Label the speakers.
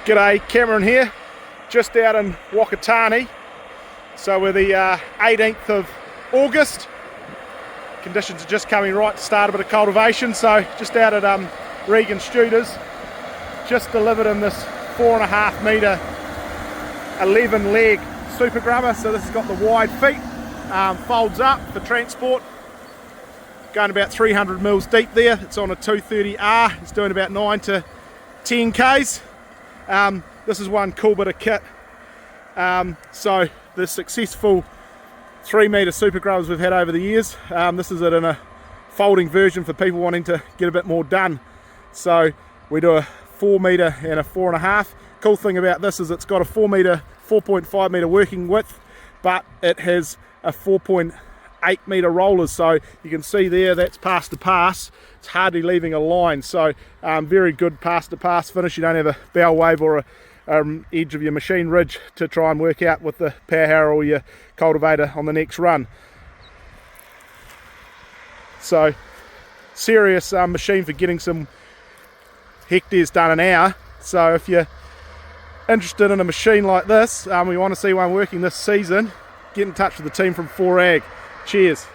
Speaker 1: G'day, Cameron here, just out in Whakatane. So we're the 18th of August. Conditions are just coming right to start a bit of cultivation. So just out at Regan Studer's, just delivered in this 4.5 metre 11 leg SuperGrubber. So this has got the wide feet, folds up for transport. Going about 300 mils deep there. It's on a 230R. It's doing about 9 to 10 Ks. This is one cool bit of kit. So the successful 3 metre SuperGrubbers we've had over the years, this is it in a folding version for people wanting to get a bit more done. So we do a 4 metre and a 4.5. Cool thing about this is it's got a 4.5 metre working width, but it has a 4.8 metre rollers. So you can see there, that's pass to pass. It's hardly leaving a line. So very good pass to pass finish. You don't have a bow wave or a edge of your machine ridge to try and work out with the power harrow or your cultivator on the next run. So serious machine for getting some hectares done an hour. So if you're interested in a machine like this, we want to see one working this season, get in touch with the team from 4Ag. Cheers.